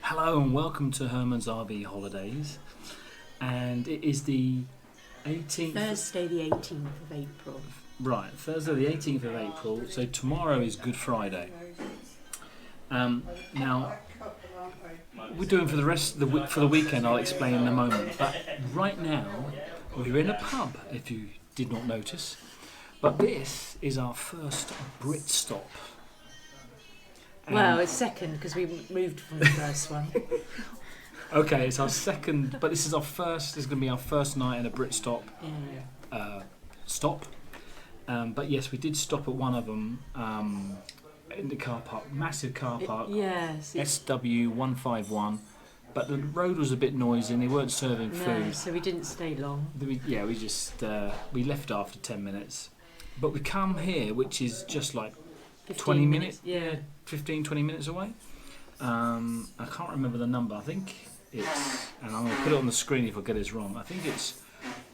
Hello and welcome to Herman's RV Holidays, and it is the 18th... Thursday the 18th of April. Right, Thursday the 18th of April, so tomorrow is Good Friday. Now, we're doing for the rest of for the weekend, I'll explain in a moment, but right now we're in a pub, if you did not notice, but this is our first BritStop. Well, it's second because we moved from the first one. Okay, it's our second, but this is our first. This is going to be our first night in a BritStop stop. But yes, we did stop at one of them in the car park, massive car park. Yes. SW151. But the road was a bit noisy and they weren't serving food. So we didn't stay long. We just we left after 10 minutes. But we come here, which is just like 20 minutes. Yeah. 15, 20 minutes away. I can't remember the number. I think it's, and I'm going to put it on the screen if I get this wrong. I think it's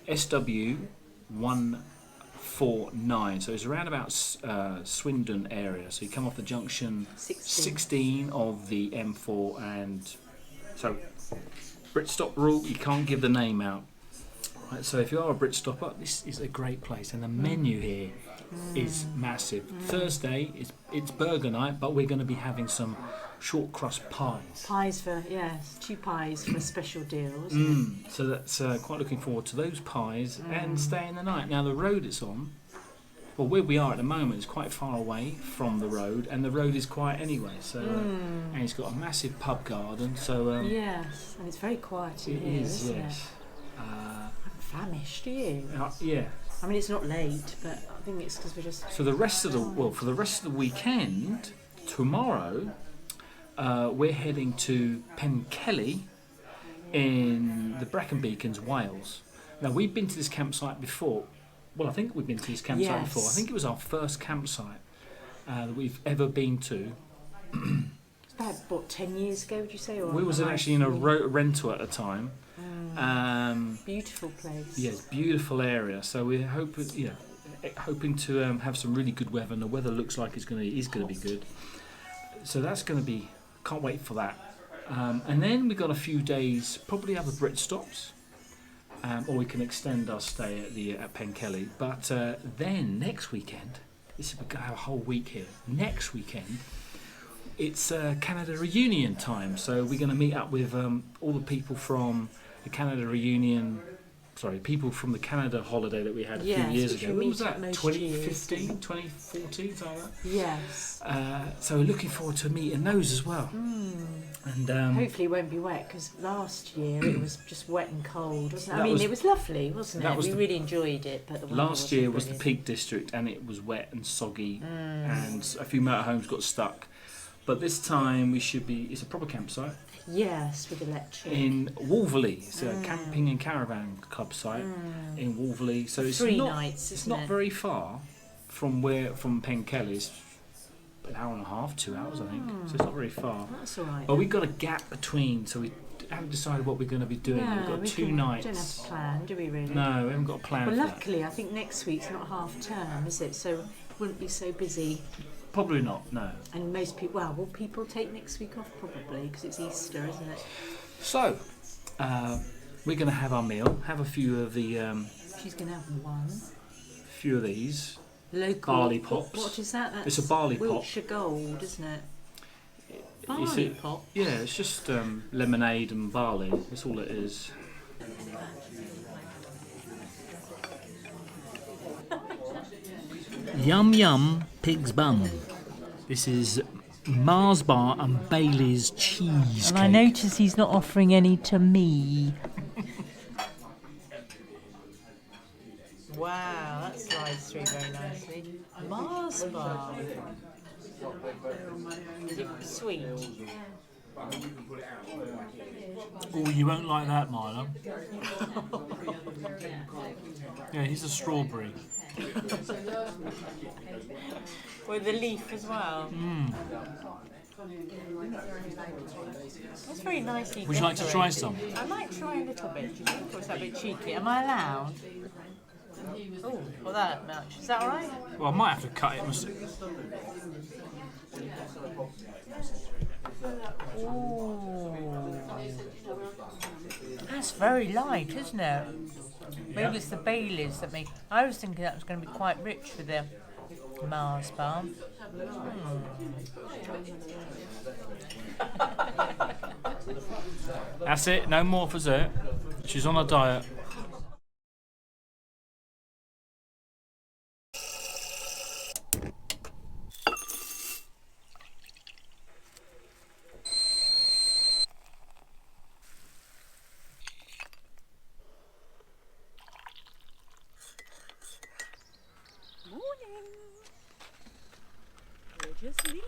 SW149. So it's around about Swindon area. So you come off the junction 16 of the M4, and so BritStop rule, you can't give the name out. Right, so if you are a BritStopper, this is a great place, and the menu here is massive. Thursday it's burger night, but we're going to be having some short crust pies. Two pies for special deals. So that's quite looking forward to those pies and staying the night. Now the road it's on, well, where we are at the moment is quite far away from the road, and the road is quiet anyway. So and it's got a massive pub garden. So yes, and it's very quiet in here, isn't it? I'm famished. Are you? Yeah. I mean, it's not late, but I think it's because we're just... So for the rest of the weekend, tomorrow, we're heading to Penkelly in the Brecon Beacons, Wales. Now, we've been to this campsite before. Well, I think we've been to this campsite before. I think it was our first campsite that we've ever been to. It's about, 10 years ago, would you say? Or we was actually in a rental at the time. Beautiful place. Yes, beautiful area. So we're hoping to have some really good weather, and the weather looks like is going to be good. So that's going to be. Can't wait for that. And then we've got a few days, probably other BritStops, or we can extend our stay at Penkelly. But then next weekend, we're going to have a whole week here. Next weekend, it's Canada reunion time. So we're going to meet up with all the people from the Canada reunion, people from the Canada holiday that we had a few years ago. When was that? 2015, 2014, something like that? Yes. So we're looking forward to meeting those as well. And hopefully it won't be wet, because last year it was just wet and cold, wasn't it? It was lovely, wasn't it? We really enjoyed it, but the weather last year was brilliant. the Peak District, and it was wet and soggy, and a few motorhomes got stuck. But this time it's a proper campsite. Yes, with electric. In Waterfall, it's a camping and caravan club site in Waterfall. So it's 3 not, nights, it's not very far from Penkelly. It's an hour and a half, 2 hours, I think. So it's not very far. That's all right. But we've got a gap between, so we haven't decided what we're going to be doing. No, we've got 2 nights. We don't have a plan, do we really? No, we haven't got a plan. Well, for luckily, that. I think next week's not half term, is it? So it wouldn't be so busy. Probably not, no. And most people, will people take next week off? Probably, because it's Easter, isn't it? So, we're going to have our meal, have a few of the... She's going to have one. Few of these. Local. Barley pops. What is that? It's a barley pop. Wiltshire Gold, isn't it? Barley pop? Yeah, it's just lemonade and barley. That's all it is. Yum yum pig's bum. This is Mars Bar and Bailey's cheesecake. And I notice he's not offering any to me. Wow, that slides through very nicely. Mars Bar. Is it sweet? Oh, you won't like that, Milo. Yeah, he's a strawberry. With the leaf as well. That's very nicely. Would you like to try some? I might try a little bit. Do you think? Or is that a bit cheeky? Am I allowed? Oh, well, that much. Is that all right? Well, I might have to cut it. Ooh. That's very light, isn't it? Maybe it's the Baileys that make. I was thinking that was going to be quite rich for the Mars bar. That's it, no more for dessert. She's on a diet. Morning. We're just leaving.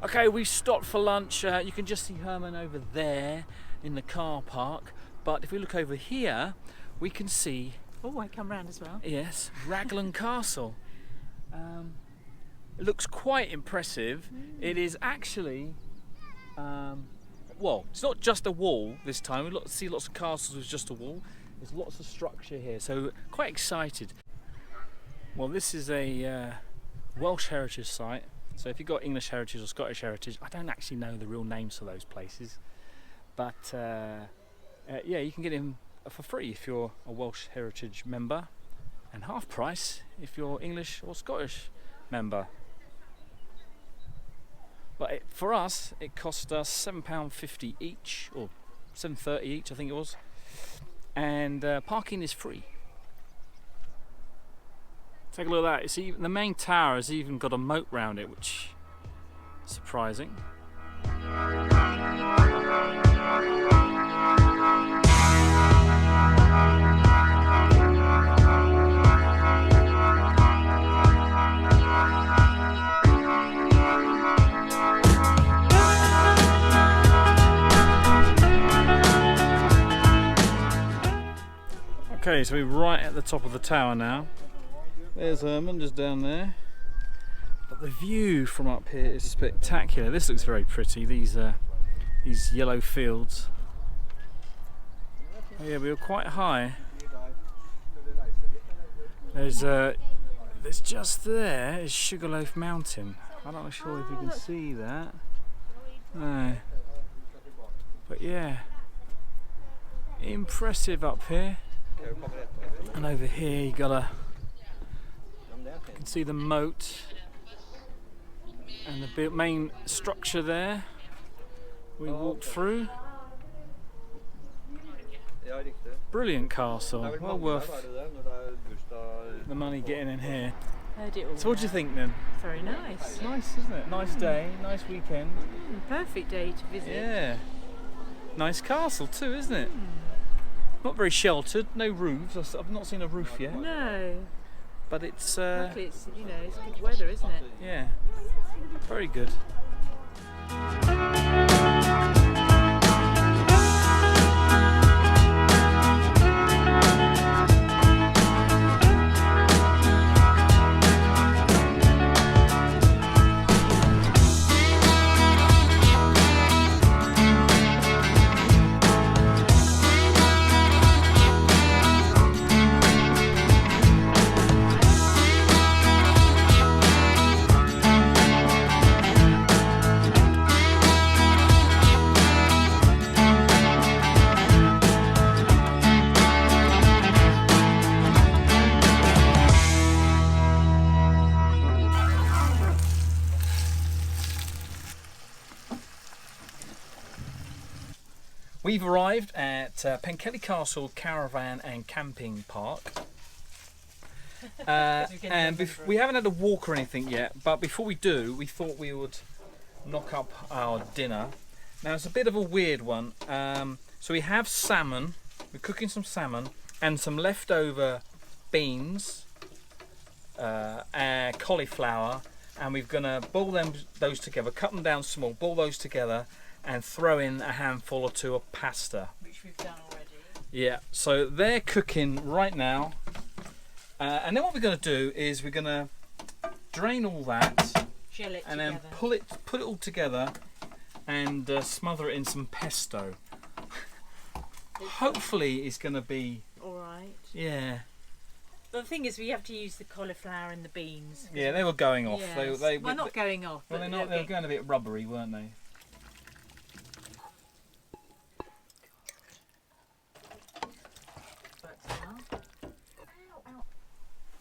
Okay, we stopped for lunch. You can just see Herman over there in the car park. But if we look over here, we can see... Oh, I come round as well. Yes, Raglan Castle. It looks quite impressive. It is actually... well, it's not just a wall this time. We see lots of castles with just a wall. There's lots of structure here, so quite excited. Well, this is a Welsh heritage site. So if you've got English heritage or Scottish heritage, I don't actually know the real names for those places, but yeah, you can get in for free if you're a Welsh heritage member, and half price if you're English or Scottish member. But for us, it cost us £7.50 each, or £7.30 each, I think it was, and parking is free. Take a look at that. It's even, the main tower has even got a moat round it, which is surprising. Okay, so we're right at the top of the tower now. There's Herman just down there. But the view from up here is spectacular. This looks very pretty, these yellow fields. Oh yeah, we were quite high. There's just there is Sugarloaf Mountain. I'm not sure if you can see that. No. But yeah, impressive up here. And over here you got you can see the moat and the main structure there we walked through. Brilliant castle, well worth the money getting in here. So what do you think then? Very nice. Nice, isn't it? Nice day, nice weekend. Perfect day to visit. Yeah. Nice castle too, isn't it? Not very sheltered, no roofs. I've not seen a roof yet. No. But it's luckily it's, you know, it's good weather, isn't it? Yeah. Very good. We've arrived at Penkelly Castle Caravan and Camping Park. And we haven't had a walk or anything yet, but before we do, we thought we would knock up our dinner. Now it's a bit of a weird one. So we have salmon, we're cooking some salmon, and some leftover beans, cauliflower, and we're going to boil those together, cut them down small, boil those together, and throw in a handful or two of pasta. Which we've done already. Yeah, so they're cooking right now. And then what we're going to do is we're going to drain all that, gel it and together. then put it all together, and smother it in some pesto. Hopefully it's going to be all right. Yeah. The thing is, we have to use the cauliflower and the beans. Yeah, they were going off. Yes. Well, not going off. Well, they were going a bit rubbery, weren't they?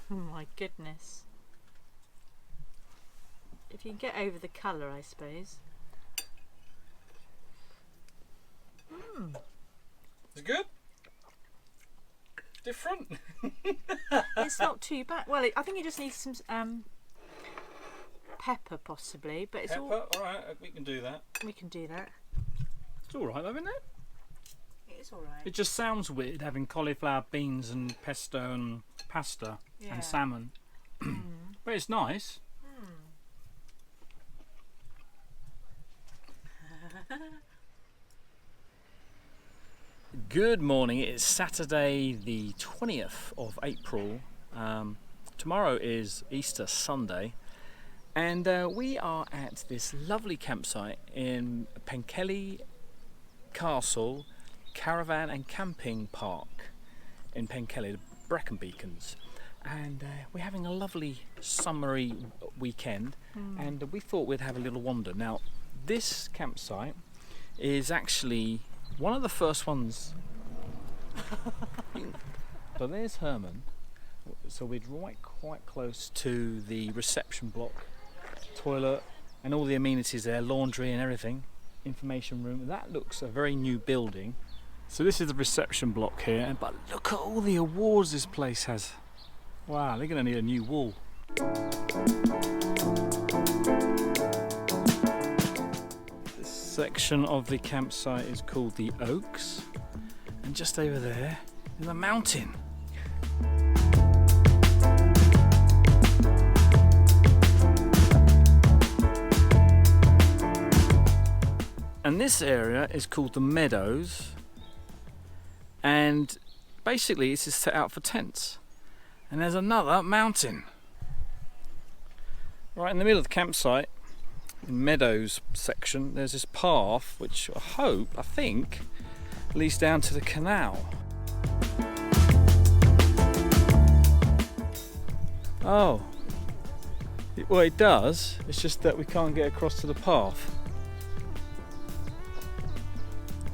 Oh my goodness. If you can get over the colour, I suppose. It's good? Different? It's not too bad. Well, I think it just needs some pepper, possibly. But it's pepper? Alright, we can do that. We can do that. It's alright though, isn't it? It is alright. It just sounds weird having cauliflower, beans and pesto and pasta and salmon. But it's nice. Good morning, it's Saturday the 20th of April. Tomorrow is Easter Sunday, and we are at this lovely campsite in Penkelly Castle Caravan and Camping Park in Penkelly, the Brecon Beacons. And we're having a lovely summery weekend, and we thought we'd have a little wander. Now, this campsite is actually one of the first ones. So there's Herman. So we're quite close to the reception block, toilet, and all the amenities there, laundry and everything, information room. That looks a very new building. So this is the reception block here, but look at all the awards this place has. Wow, they're going to need a new wall. This section of the campsite is called the Oaks, and just over there is a mountain. And this area is called the Meadows, and basically this is set out for tents. And there's another mountain right in the middle of the campsite, in Meadows section. There's this path which I think leads down to the canal. Oh, well, it does, it's just that we can't get across to the path.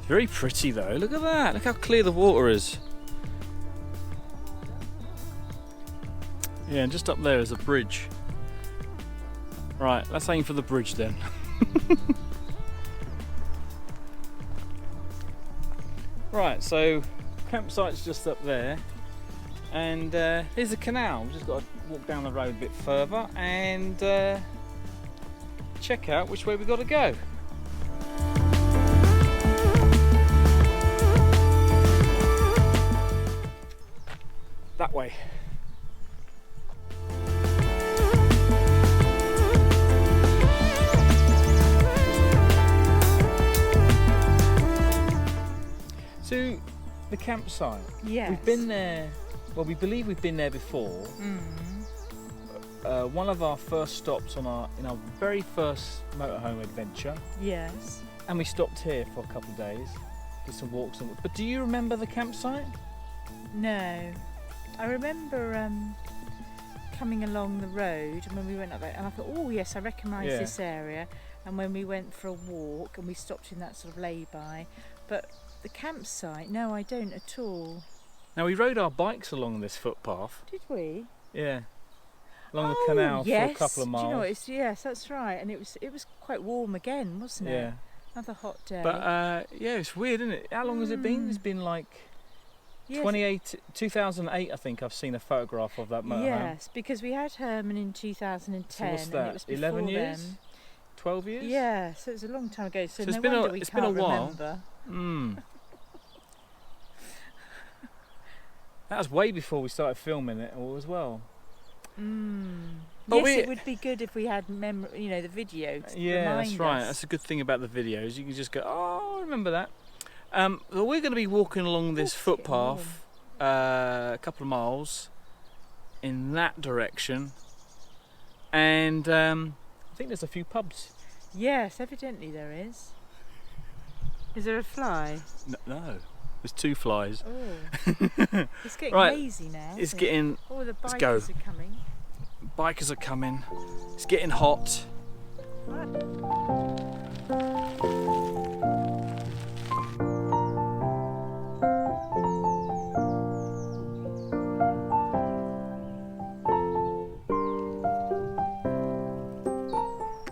Very pretty though, look at that, look how clear the water is. Yeah, and just up there is a bridge. Right, let's aim for the bridge then. Right, so campsite's just up there, and here's the canal. We've just got to walk down the road a bit further and check out which way we've got to go. That way. So, the campsite. Yes. We've been there. Well, we believe we've been there before. One of our first stops in our very first motorhome adventure. Yes. And we stopped here for a couple of days, did some walks. But do you remember the campsite? No, I remember coming along the road, and when we went up there, and I thought, oh yes, I recognise this area. And when we went for a walk, and we stopped in that sort of lay-by, but the campsite, no, I don't at all. Now, we rode our bikes along this footpath. Did we? Yeah. Along the canal for a couple of miles. Do you know, yes, that's right. And it was quite warm again, wasn't it? Yeah. Another hot day. But yeah, it's weird, isn't it? How long has it been? It's been like 2008, I think. I've seen a photograph of that motorhome. Yes, because we had Herman in 2010. So what's that? And it was 11 years? Then. 12 years? Yeah, so it was a long time ago. So it's no been wonder we it's can't been a while. remember. That was way before we started filming it all as well. But yes, it would be good if we had the video to remind that's right. us. That's a good thing about the videos. You can just go, oh, I remember that. Well, we're going to be walking along this footpath a couple of miles in that direction, and I think there's a few pubs. Yes, evidently there is. Is there a fly? No. There's 2 flies. Oh. It's getting lazy now. It's getting. Oh, the let's go. bikers are coming. Bikers are coming. It's getting hot.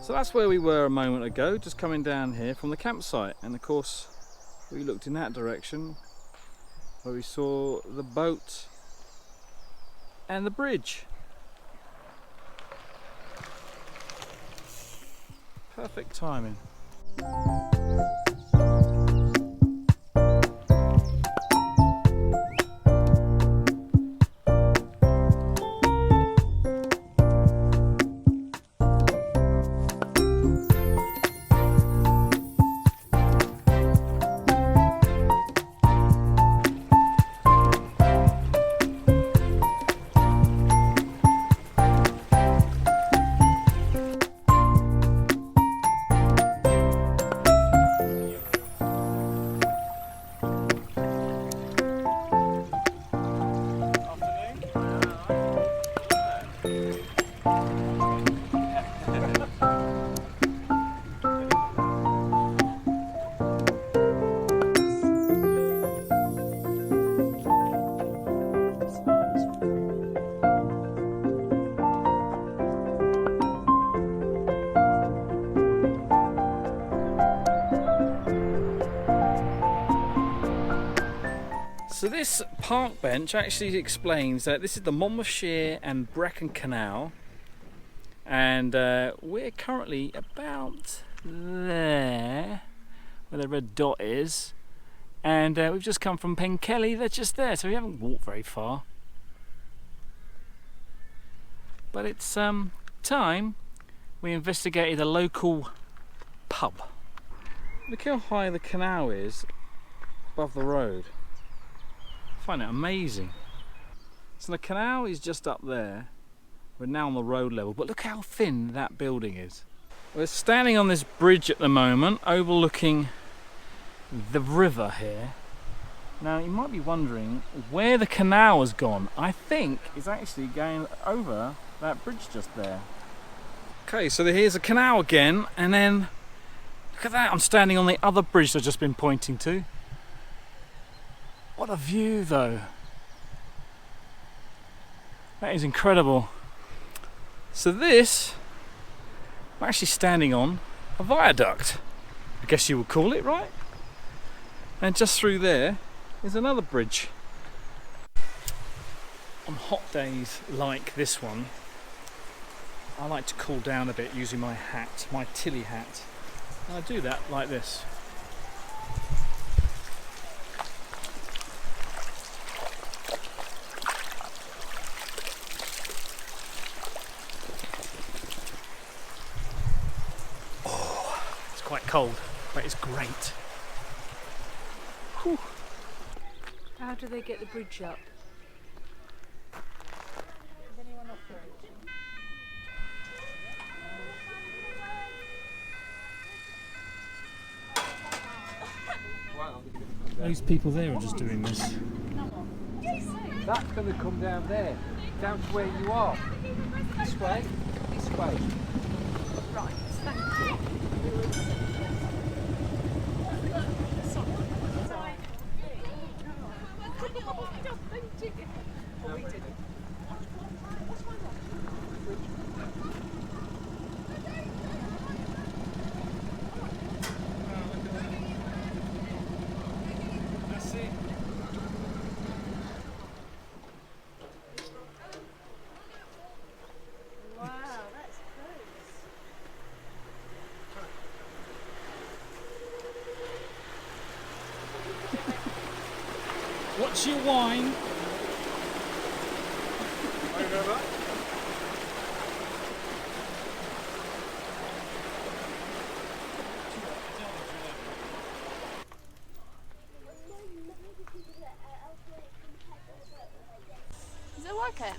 So that's where we were a moment ago, just coming down here from the campsite, and of course we looked in that direction where we saw the boat and the bridge. Perfect timing. So this park bench actually explains that this is the Monmouthshire and Brecon Canal, and we're currently about there where the red dot is, and we've just come from Penkelly. They're just there, so we haven't walked very far, but it's time we investigated a local pub. Look how high the canal is above the road. I find it amazing. So the canal is just up there. We're now on the road level, but look how thin that building is. We're standing on this bridge at the moment, overlooking the river here. Now you might be wondering where the canal has gone. I think it's actually going over that bridge just there. Okay, so here's a canal again, and then look at that, I'm standing on the other bridge I've just been pointing to. What a view though. That is incredible. So this, I'm actually standing on a viaduct, I guess you would call it, right? And just through there is another bridge. On hot days like this one, I like to cool down a bit using my hat, my Tilly hat. And I do that like this. Quite cold, but it's great. Whew. How do they get the bridge up? Is anyone operating? Those people there are just doing this. That's going to come down there, down to where you are. This way, this way. Right, thank you. What's your wine? Okay.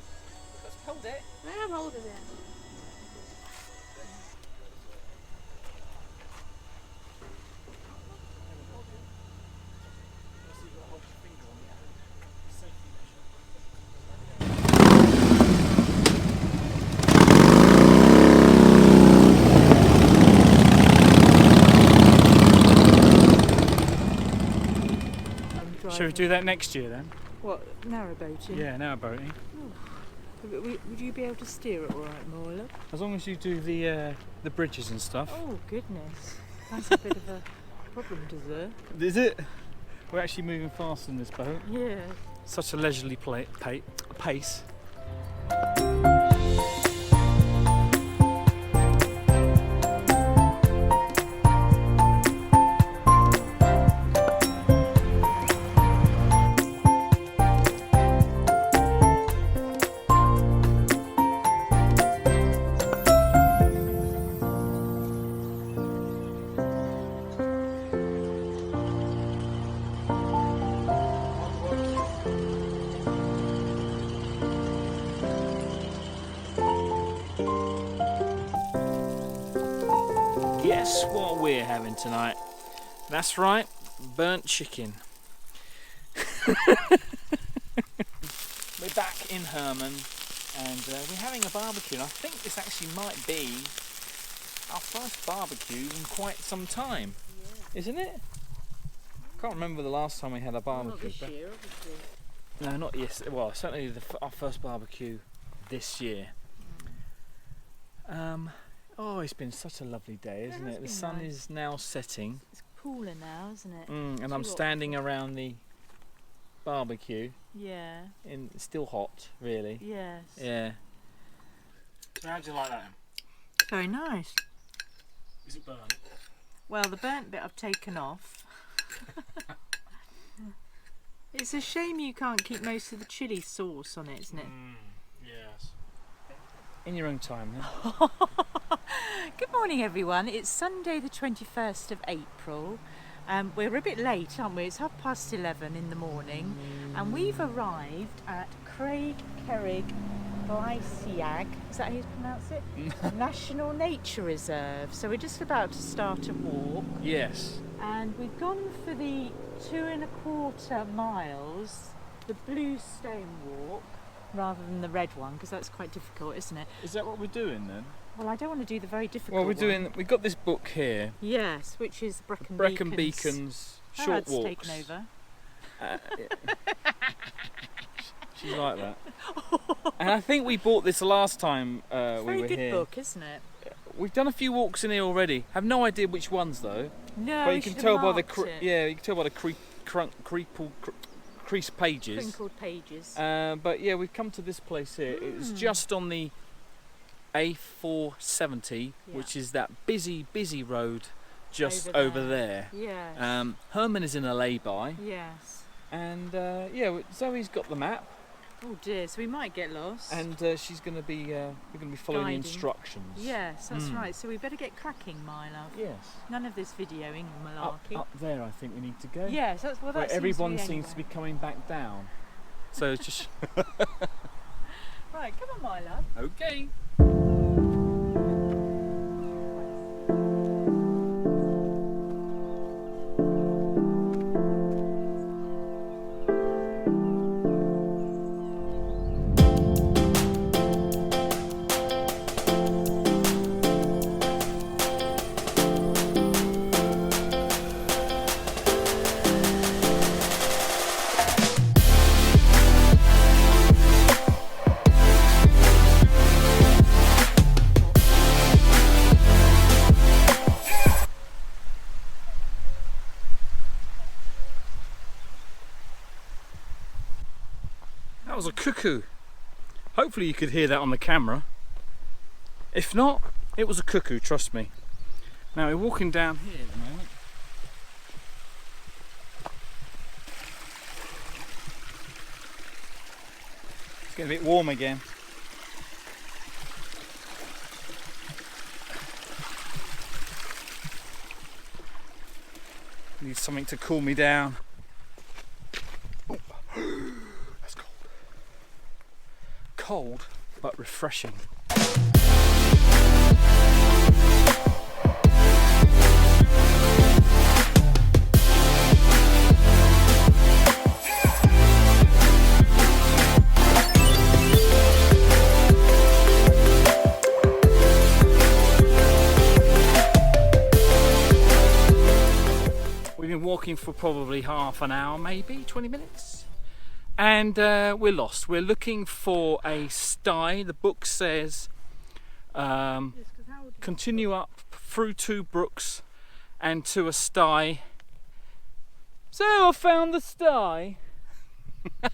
Hold it. I am holding it. Shall we do that next year then? What, narrowboating? Yeah, narrowboating. Would you be able to steer it all right, Moila? As long as you do the bridges and stuff. Oh, goodness. That's a bit of a problem, does it? Is it? We're actually moving fast in this boat. Yeah. Such a leisurely pace. Guess what we're having tonight? That's right, burnt chicken. We're back in Herman and we're having a barbecue. And I think this actually might be our first barbecue in quite some time, isn't it? I can't remember the last time we had a barbecue. Not this year, obviously. No, not yes. Well, certainly our first barbecue this year. Oh, it's been such a lovely day, isn't it? The sun is now setting. It's cooler now, isn't it? And I'm standing around the barbecue. Yeah. It's still hot, really. Yes. Yeah. So how do you like that? Very nice. Is it burnt? Well, the burnt bit I've taken off. It's a shame you can't keep most of the chilli sauce on it, isn't it? Yes. In your own time, then. Good morning, everyone. it's Sunday the 21st of April. We're a bit late, aren't we? It's 11:30 in the morning and we've arrived at Craig Cerrig Gleisiag, is that how you pronounce it? National Nature Reserve. So we're just about to start a walk. Yes. And we've gone for the 2.25 miles, the blue stone walk, rather than the red one, because that's quite difficult, isn't it? Is that what we're doing then? Well, I don't want to do the very difficult Well, one. we've got this book here. Yes, which is Brecon Brecon Beacons. Beacons Oh, short that's walks. taken over. She's like that. And I think we bought this last time we Very were good here. book, isn't it? We've done a few walks in here already. Have no idea which ones though. No, But you we can should tell have by the marked it. you can tell by the creased pages. Crinkled pages. But yeah, we've come to this place here. It's just on the A470, which is that busy road just over there. Yes. Herman is in a lay-by, Yes. and Zoe's got the map, Oh dear, so we might get lost. and she's going to be we're going to be following Guiding. the instructions. Yes, that's right. So we better get cracking, my love. Yes. None of this videoing and malarkey. Up there, I think we need to go. Yes, that's well. Where That everyone seems seems to be coming back down. So it's just Right, come on, my love. okay. That was a cuckoo. Hopefully you could hear that on the camera. If not, it was a cuckoo, trust me. Now we're walking down here at the moment. It's getting a bit warm again. Need something to cool me down. cold but refreshing. We've been walking for probably half an hour, maybe 20 minutes. And we're lost. We're looking for a sty. The book says continue up through 2 brooks and to a sty. So I found the sty. Over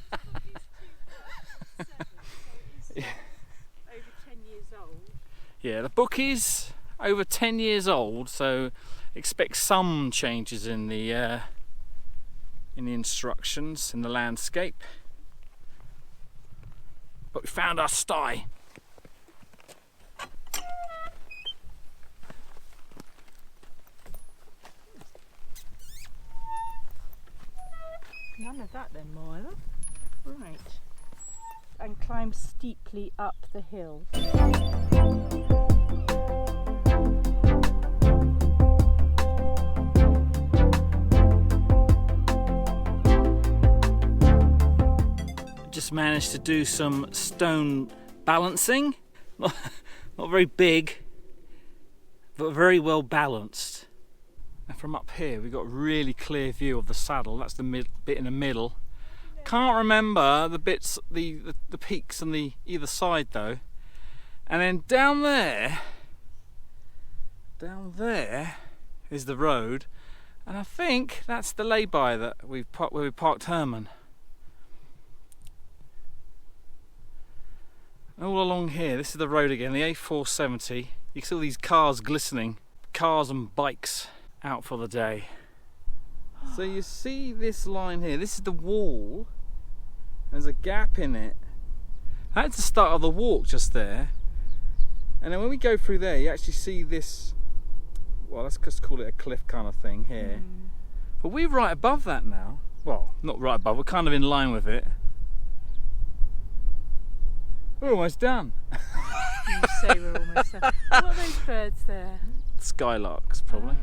10 years old. Yeah, the book is over 10 years old, so expect some changes in the instructions, in the landscape. But we found our sty. None of that then, Myla. Right. And climb steeply up the hill. Just managed to do some stone balancing. Not very big, but very well balanced. And from up here we've got a really clear view of the saddle. That's the bit in the middle. Can't remember the bits, the peaks on the either side though. And then down there is the road, and I think that's the lay-by that where we parked Herman. All along here, this is the road again, the A470. You can see all these cars glistening, cars and bikes out for the day. So you see this line here, this is the wall. There's a gap in it. That's the start of the walk just there. And then when we go through there, you actually see this, well, let's just call it a cliff kind of thing here. But we're right above that now. Well, not right above, we're kind of in line with it. We're almost done. You say we're almost there. What are those birds there? Skylarks, probably.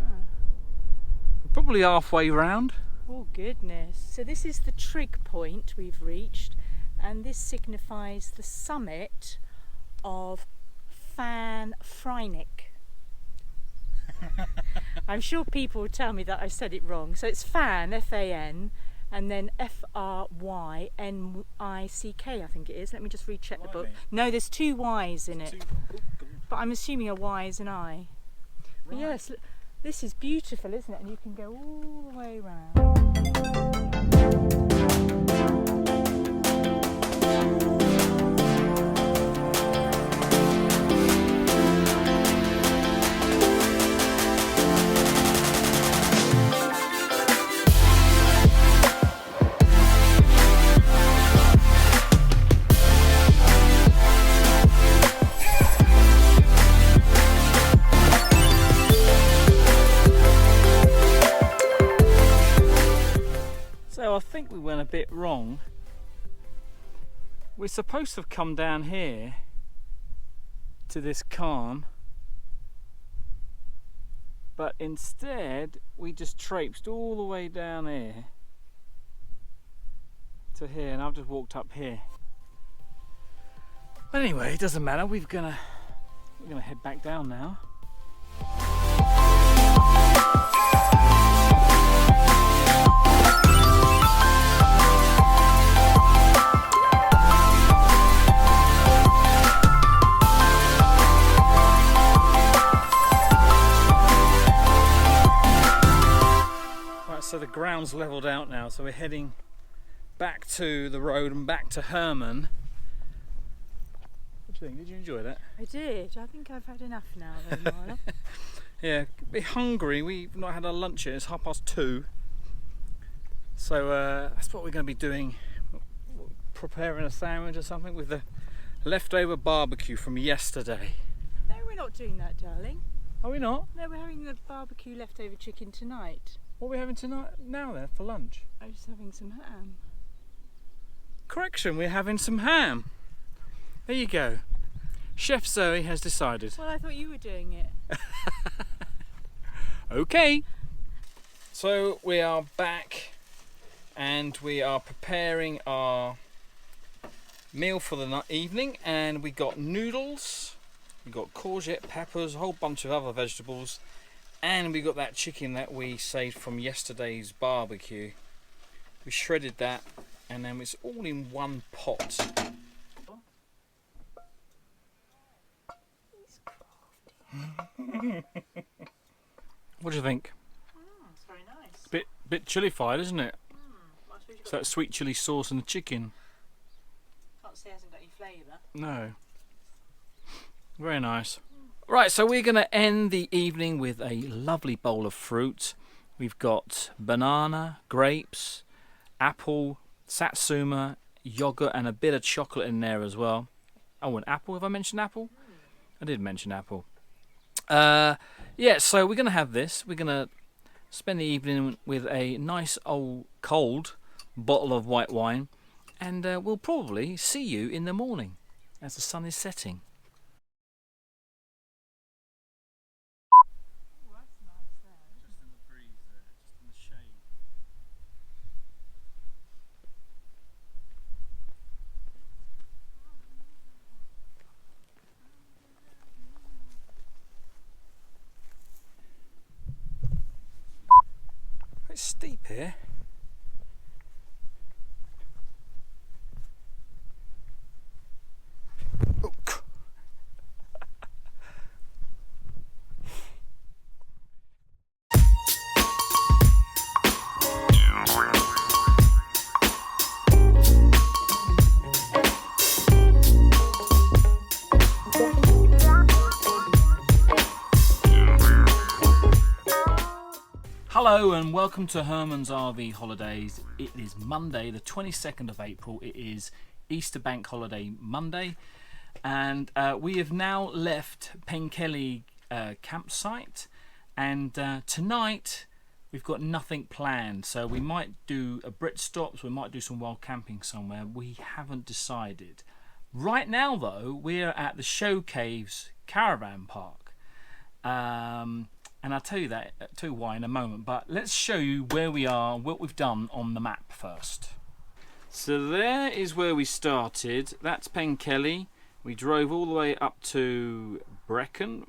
We're probably halfway round. Oh goodness. So this is the trig point we've reached, and this signifies the summit of Fan Freinig. I'm sure people will tell me that I said it wrong. So it's Fan, F-A-N, and then F-R-Y-N-I-C-K, I think it is. Let me just recheck the book. No, there's 2 Y's in it. But I'm assuming a Y is an I. But yes, this is beautiful, isn't it? And you can go all the way around. So I think we went a bit wrong. We're supposed to have come down here to this cairn, but instead we just traipsed all the way down here to here, and I've just walked up here. But anyway, it doesn't matter. We're gonna head back down now. So the ground's leveled out now, so we're heading back to the road and back to Herman. What do you think? Did you enjoy that? I did. I think I've had enough now though, Marla. Yeah, a bit hungry. We've not had our lunch yet. It's 2:30. So that's what we're going to be doing. Preparing a sandwich or something with the leftover barbecue from yesterday. No, we're not doing that, darling. Are we not? No, we're having the barbecue leftover chicken tonight. What are we having tonight now then for lunch? I'm just having some ham. Correction, we're having some ham. There you go. Chef Zoe has decided. Well, I thought you were doing it. Okay. So we are back and we are preparing our meal for the evening, and we got noodles, we got courgette, peppers, a whole bunch of other vegetables, and we got that chicken that we saved from yesterday's barbecue. We shredded that and then it's all in one pot. What do you think? It's very nice. Bit chillified, isn't it? It's that sweet chilli sauce and the chicken. Can't say it hasn't got any flavour. No. Very nice. Right, so we're going to end the evening with a lovely bowl of fruit. We've got banana, grapes, apple, satsuma, yogurt, and a bit of chocolate in there as well. Oh, and apple. Have I mentioned apple? I did mention apple. Yeah, so we're going to have this. We're going to spend the evening with a nice old cold bottle of white wine, and we'll probably see you in the morning as the sun is setting. It's steep here. Hello and welcome to Herman's RV Holidays. It is Monday the 22nd of April. It is Easter Bank Holiday Monday, and we have now left Penkelly campsite, and tonight we've got nothing planned, so we might do a BritStops, we might do some wild camping somewhere. We haven't decided. Right now though, we're at the Show Caves Caravan Park. And I'll tell you why in a moment, but let's show you where we are, what we've done on the map first. So there is where we started. That's Penkelly. We drove all the way up to Brecon,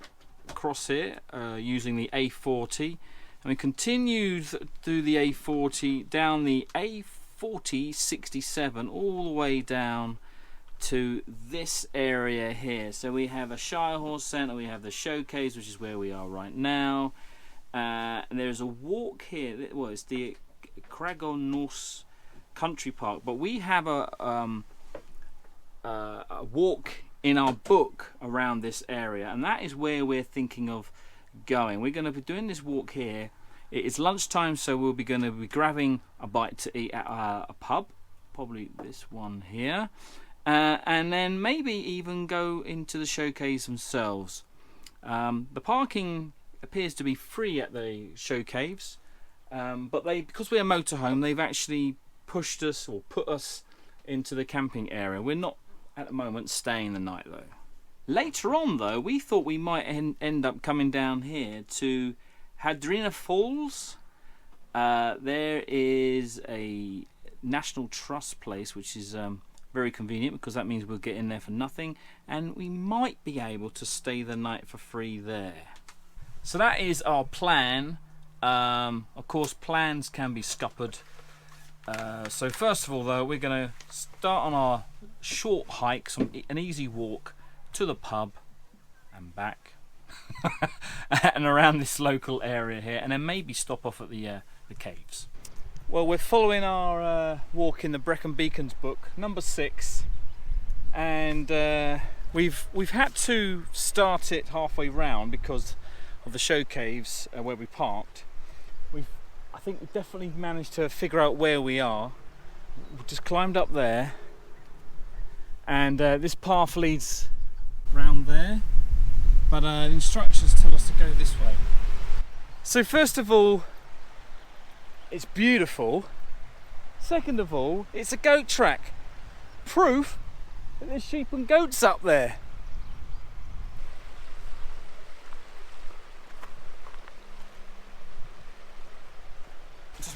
across here, using the A40, and we continued through the A40 down the A40-67 all the way down to this area here. So we have a Shire Horse Centre, we have the Showcase, which is where we are right now, and there's a walk here. Well, it's the Cragonos Country Park, but we have a walk in our book around this area, and that is where we're thinking of going. We're going to be doing this walk here. It is lunchtime, so we'll be going to be grabbing a bite to eat at a pub, probably this one here. And then maybe even go into the Showcase themselves. The parking appears to be free at the Showcaves, but because we're a motorhome, they've actually pushed us or put us into the camping area. We're not at the moment staying the night though. Later on though, we thought we might end up coming down here to Hadrina Falls. There is a National Trust place, which is very convenient because that means we'll get in there for nothing, and we might be able to stay the night for free there. So that is our plan. Of course, plans can be scuppered. So first of all though, we're going to start on our short hike, an easy walk to the pub and back and around this local area here, and then maybe stop off at the caves. Well, we're following our walk in the Brecon Beacons book, number 6, and we've had to start it halfway round because of the Show Caves where we parked. I think we've definitely managed to figure out where we are. We've just climbed up there, and this path leads round there, but the instructions tell us to go this way. So first of all, it's beautiful. Second of all, it's a goat track. Proof There's sheep and goats up there.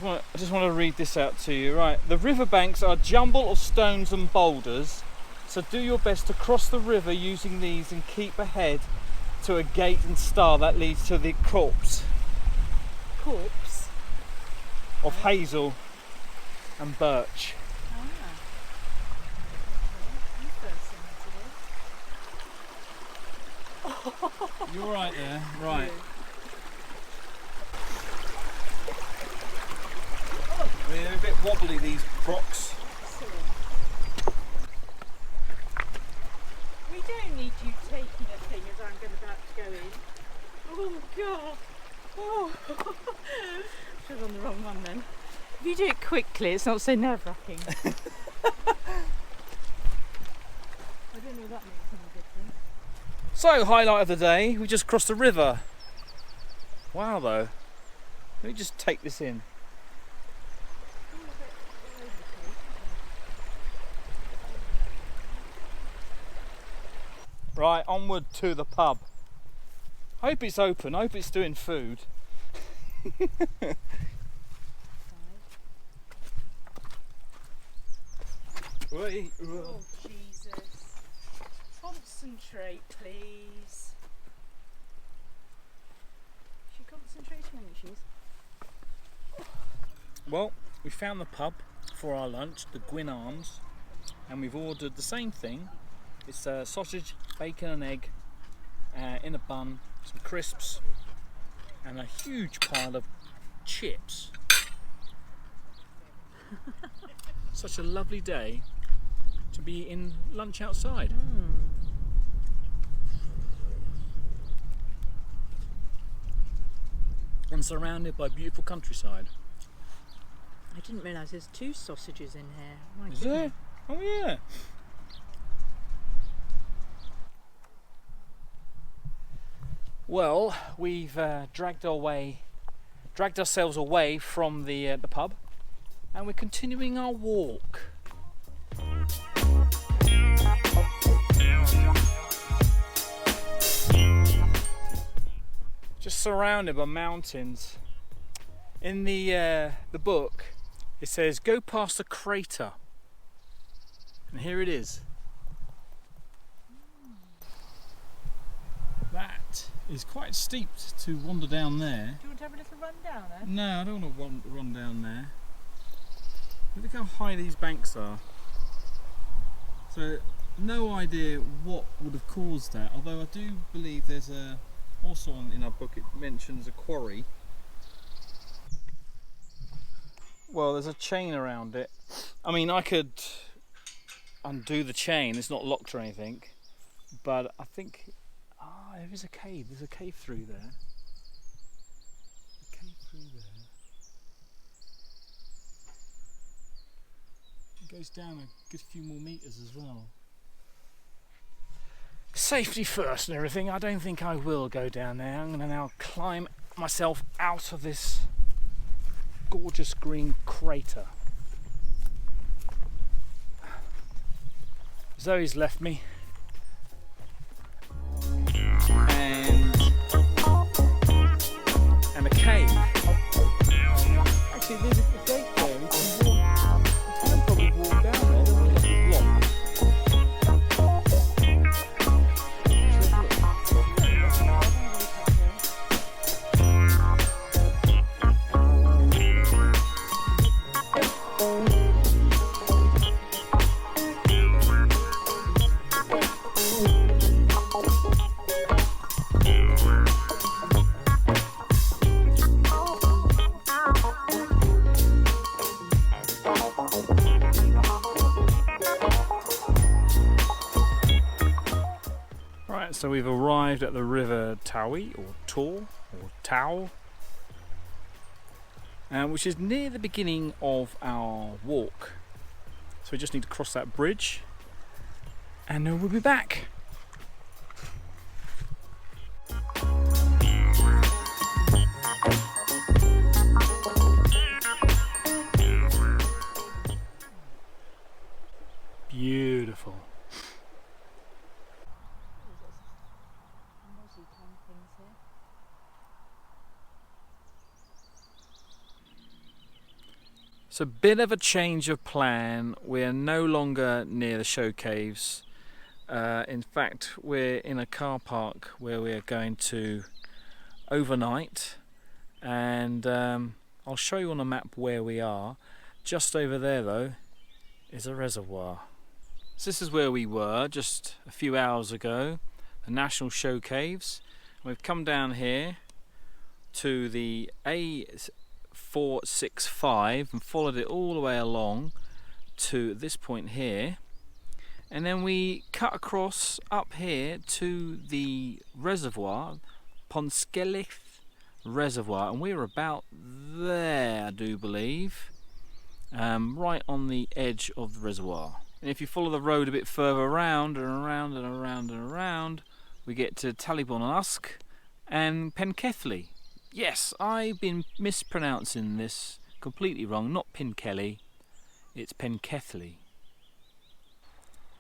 I just want to read this out to you. Right, the riverbanks are a jumble of stones and boulders, so do your best to cross the river using these and keep ahead to a gate and star that leads to the corpse of hazel and birch. You're right there, right. They're a bit wobbly, these rocks. We don't need you taking a thing as I'm about to go in. Oh God! Oh, I was on the wrong one then. If you do it quickly, it's not so nerve-wracking. I don't know if that makes any difference. So, highlight of the day, we just crossed the river. Wow, though. Let me just take this in. Right, onward to the pub. Hope it's open, hope it's doing food. Wait. Oh, Jesus. Concentrate, please. Is she concentrating on you, she's? Well, we found the pub for our lunch, the Gwyn Arms, and we've ordered the same thing. It's sausage, bacon and egg in a bun, some crisps and a huge pile of chips. Such a lovely day to be in lunch outside. And surrounded by beautiful countryside. I didn't realise there's 2 sausages in here. My Is there? Oh yeah. Well, we've dragged ourselves away from the pub, and we're continuing our walk. Just surrounded by mountains. In the book, it says go past a crater, and here it is. That is quite steep to wander down there. Do you want to have a little run down there? No, I don't want to run down there. Look how high these banks are. So, no idea what would have caused that, although I do believe there's also in our book it mentions a quarry. Well, there's a chain around it. I mean, I could undo the chain, it's not locked or anything, but I think there is a cave. There's a cave through there. A cave through there. It goes down a good few more metres as well. Safety first and everything. I don't think I will go down there. I'm going to now climb myself out of this gorgeous green crater. Zoe's left me. And a cave. Actually, there's a gate there. You can probably walk down there. It's locked. So we've arrived at the River Towie, or Tor, or Tow, which is near the beginning of our walk. So we just need to cross that bridge, and then we'll be back. Beautiful. So a bit of a change of plan. We're no longer near the show caves. In fact, we're in a car park where we're going to overnight, and I'll show you on a map where we are. Just over there though is a reservoir. So this is where we were just a few hours ago, the National Show Caves. We've come down here to the A465 and followed it all the way along to this point here, and then we cut across up here to the reservoir, Ponskelith Reservoir, and we were about there, I do believe, right on the edge of the reservoir. And if you follow the road a bit further around and around and around and around, we get to Talibon Usk and Penkethly. Yes, I've been mispronouncing this completely wrong. Not Pinkelly, it's Penkethly.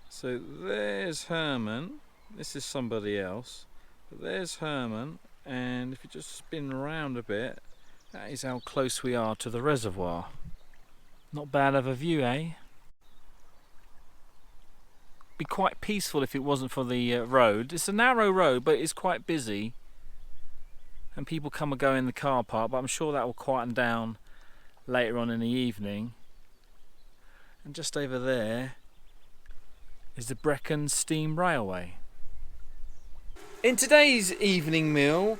So there's Herman. This is somebody else. But there's Herman, and if you just spin around a bit, that is how close we are to the reservoir. Not bad of a view, eh? Be quite peaceful if it wasn't for the road. It's a narrow road, but it's quite busy, and people come and go in the car park, but I'm sure that will quieten down later on in the evening. And just over there is the Brecon Steam Railway. In today's evening meal,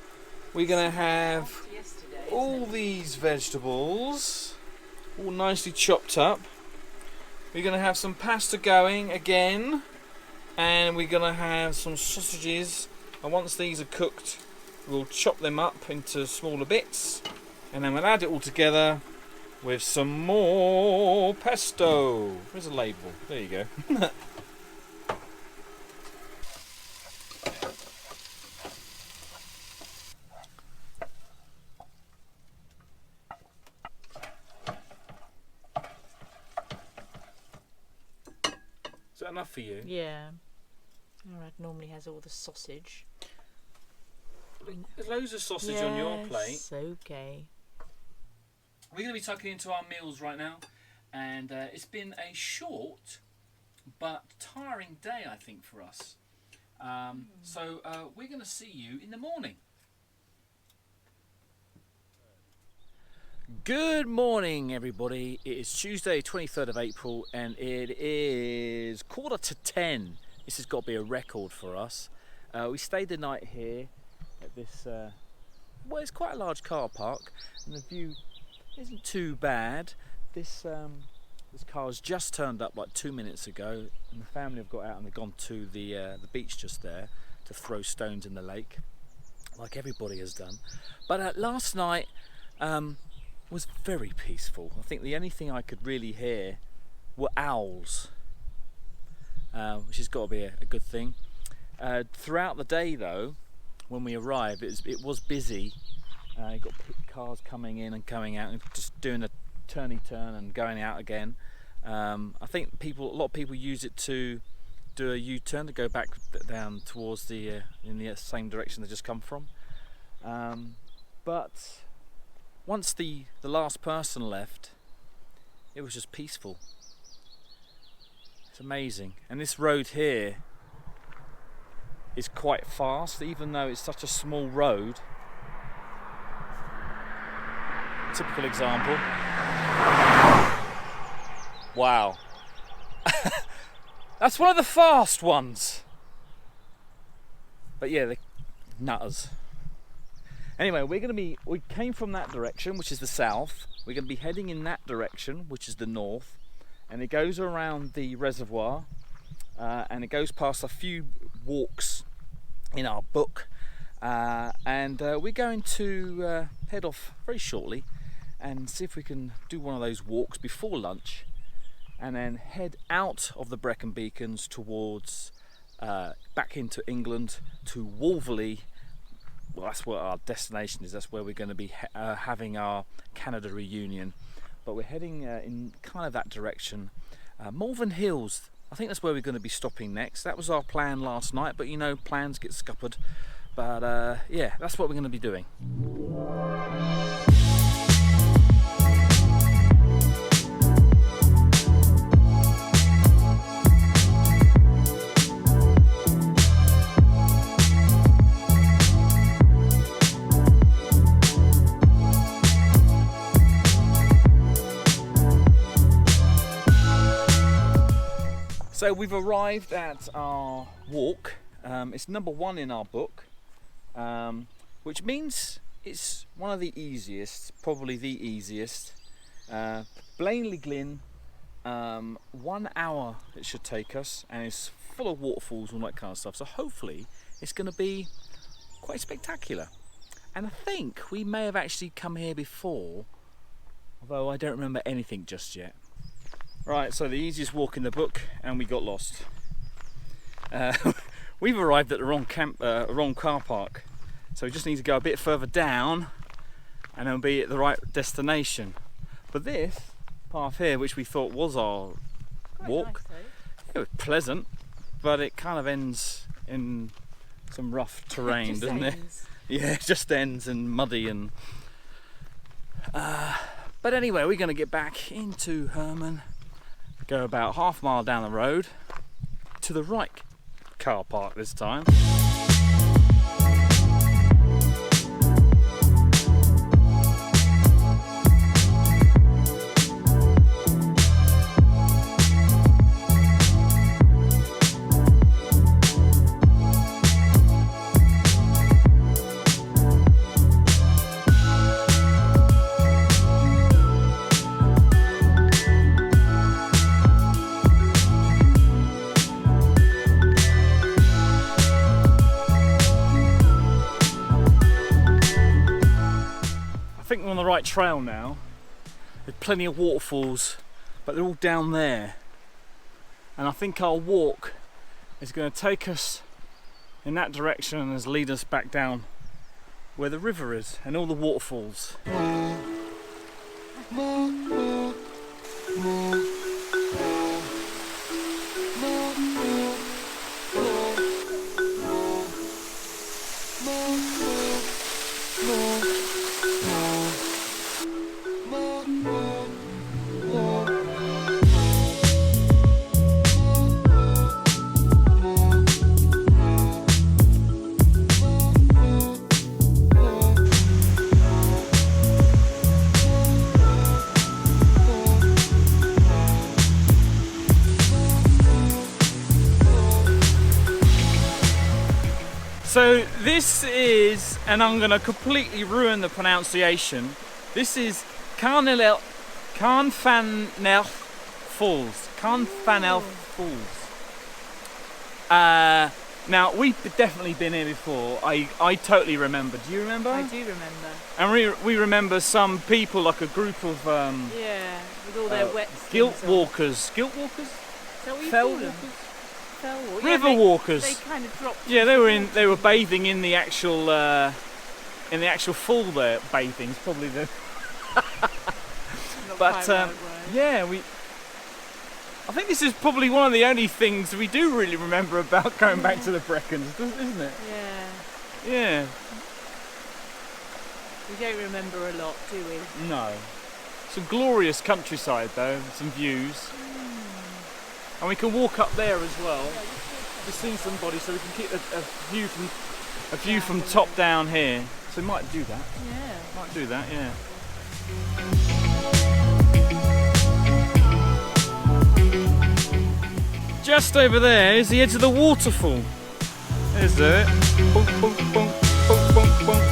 we're going to have all these vegetables, all nicely chopped up. We're going to have some pasta going again, and we're going to have some sausages, and once these are cooked we'll chop them up into smaller bits, and then we'll add it all together with some more pesto. Where's a label? There you go. Is that enough for you? Yeah. Alright, normally has all the sausage. There's loads of sausage on your plate. Yes, okay. We're going to be tucking into our meals right now, and it's been a short but tiring day, I think, for us. So we're going to see you in the morning. Good morning, everybody. It is Tuesday, 23rd of April, and it is 9:45. This has got to be a record for us. We stayed the night here at this, well, it's quite a large car park, and the view isn't too bad. This car has just turned up like 2 minutes ago, and the family have got out and they've gone to the beach just there to throw stones in the lake, like everybody has done. But last night was very peaceful. I think the only thing I could really hear were owls, which has got to be a good thing. Throughout the day, though, when we arrived, it was busy. You got cars coming in and coming out, and just doing a turny turn and going out again. I think a lot of people use it to do a U-turn to go back down towards in the same direction they just come from. But once the last person left, it was just peaceful. It's amazing. And this road here is quite fast, even though it's such a small road. Typical example. Wow. That's one of the fast ones. But yeah, they're nutters. Anyway, we came from that direction, which is the south. We're going to be heading in that direction, which is the north. And it goes around the reservoir, and it goes past a few walks in our book. And we're going to head off very shortly and see if we can do one of those walks before lunch, and then head out of the Brecon Beacons towards back into England to Waverley. Well, that's what our destination is. That's where we're going to be having our Canada reunion. But we're heading in kind of that direction. Malvern Hills, I think that's where we're going to be stopping next. That was our plan last night, but you know, plans get scuppered. But yeah, that's what we're going to be doing. So we've arrived at our walk. It's number 1 in our book, which means it's one of the easiest, probably the easiest. Blaney Glyn, 1 hour it should take us, and it's full of waterfalls and all that kind of stuff. So hopefully it's going to be quite spectacular. And I think we may have actually come here before, although I don't remember anything just yet. Right, so the easiest walk in the book, and we got lost. We've arrived at the wrong car park, so we just need to go a bit further down, and then be at the right destination. But this path here, which we thought was our walk, it was pleasant, but it kind of ends in some rough terrain, doesn't it? Yeah, it just ends and muddy and. But anyway, we're going to get back into Herman. Go about half a mile down the road to the right car park this time. I think we're on the right trail now. There's plenty of waterfalls, but they're all down there. And I think our walk is going to take us in that direction and lead us back down where the river is and all the waterfalls. So this is, and I'm going to completely ruin the pronunciation, this is Canal Falls. Now we've definitely been here before. I totally remember. Do you remember? I do remember. And we remember some people, like a group of yeah, with all their wet guilt walkers. Guilt walkers? Is that what you Fell call them? walkers? River walkers. They kind of dropped. Yeah, they were bathing in the actual fall there. Bathing is probably the. But yeah, I think this is probably one of the only things we do really remember about going back to the Brecons, isn't it? Yeah. Yeah. We don't remember a lot, do we? No. Some glorious countryside though, some views. And we can walk up there as well to see somebody, so we can keep a view from top down here. So we might do that. Yeah. Might do that, yeah. Just over there is the edge of the waterfall. There's it. Boom, boom, boom, boom, boom, boom.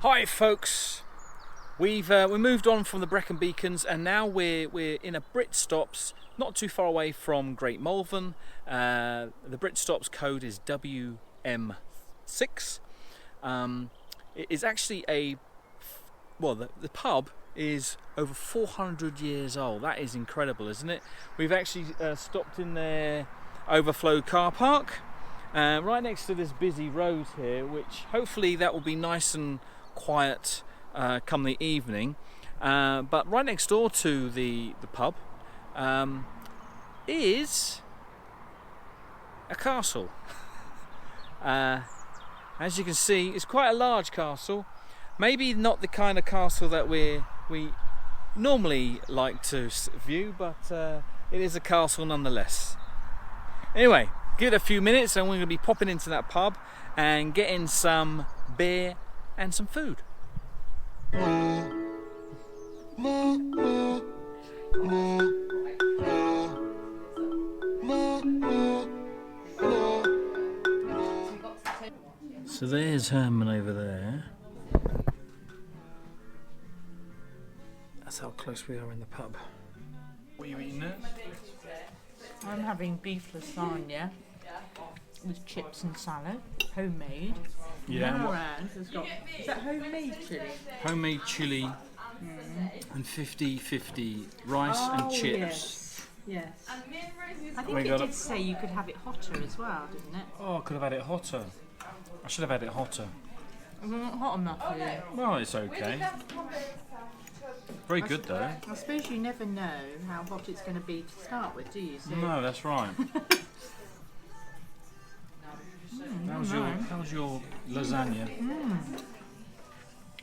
Hi folks, we moved on from the Brecon Beacons and now we're in a BritStops not too far away from Great Malvern. The BritStops code is WM6. It is actually the pub is over 400 years old. That is incredible, isn't it? We've actually stopped in their overflow car park right next to this busy road here, which hopefully that will be nice and quiet come the evening. But right next door to the pub is a castle. As you can see, it's quite a large castle. Maybe not the kind of castle that we normally like to view, but it is a castle nonetheless. Anyway, give it a few minutes and we're going to be popping into that pub and getting some beer and some food. So there's Herman over there. That's how close we are in the pub. What are you eating there? I'm having beef lasagna with chips and salad, homemade. Yeah. And around has got, is that homemade chili? Homemade chili and 50-50 rice and chips. Yes. I think it did say you could have it hotter as well, didn't it? Oh, I could have had it hotter. I should have had it hotter. It's not hot enough for you. Well, it's okay. Very good though. I suppose you never know how hot it's going to be to start with, do you? So No, that's right. How was your lasagna?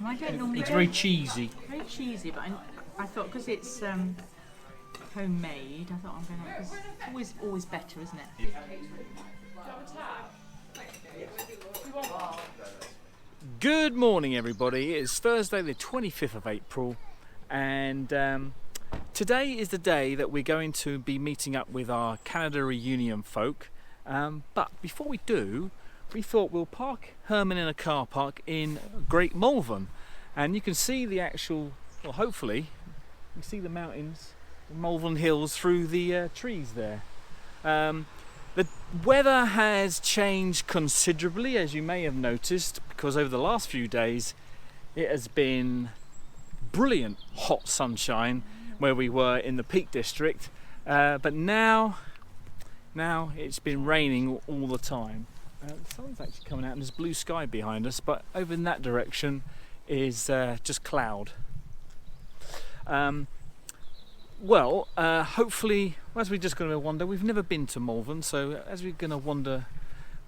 I don't normally It's go- very cheesy. very cheesy, but I thought because it's homemade, I thought I'm going to. It's always better, isn't it? Good morning everybody, it's Thursday the 25th of April and today is the day that we're going to be meeting up with our Canada reunion folk, but before we do, we thought we'll park Herman in a car park in Great Malvern and you can see the actual, well hopefully, you see the mountains, the Malvern Hills through the trees there. The weather has changed considerably, as you may have noticed, because over the last few days it has been brilliant hot sunshine where we were in the Peak District, but now it's been raining all the time. The sun's actually coming out and there's blue sky behind us, but over in that direction is just cloud. Hopefully, as we're just going to wander, we've never been to Malvern, so as we're going to wander,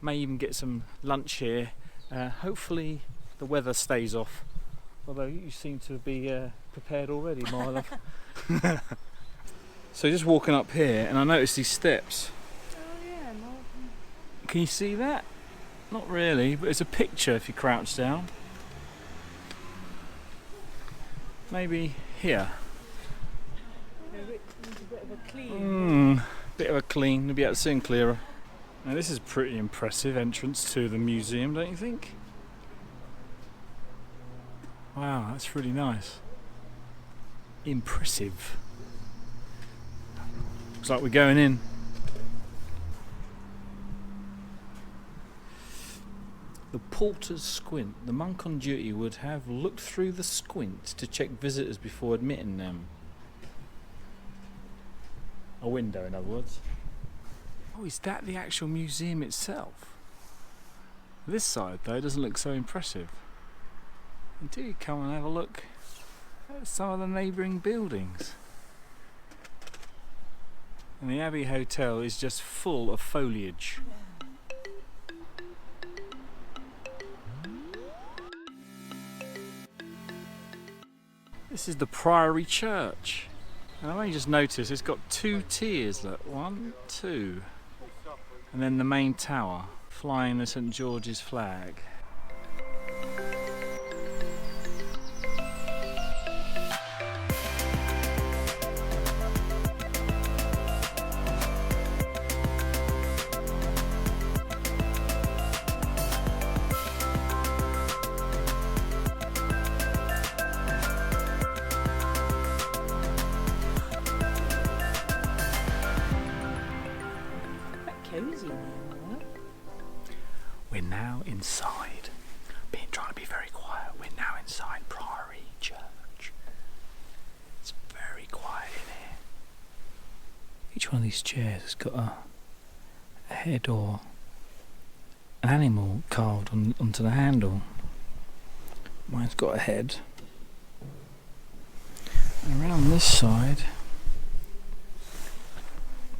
may even get some lunch here. Hopefully the weather stays off, although you seem to be prepared already, my love. So just walking up here and I noticed these steps. Oh yeah, Malvern. Can you see that? Not really, but it's a picture if you crouch down. Maybe here. It's a bit of a clean. Bit of a clean, maybe able to see and clearer. Now this is a pretty impressive entrance to the museum, don't you think? Wow, that's really nice. Impressive. Looks like we're going in. The porter's squint. The monk on duty would have looked through the squint to check visitors before admitting them. A window, in other words. Oh, is that the actual museum itself? This side, though, doesn't look so impressive. Until you come and have a look at some of the neighbouring buildings. And the Abbey Hotel is just full of foliage. This is the Priory Church. And I've only just noticed it's got two tiers, look, 1, 2. And then the main tower, flying the St George's flag. inside. Trying to be very quiet. We're now inside Priory Church. It's very quiet in here. Each one of these chairs has got a head or an animal carved onto the handle. Mine's got a head. And around this side,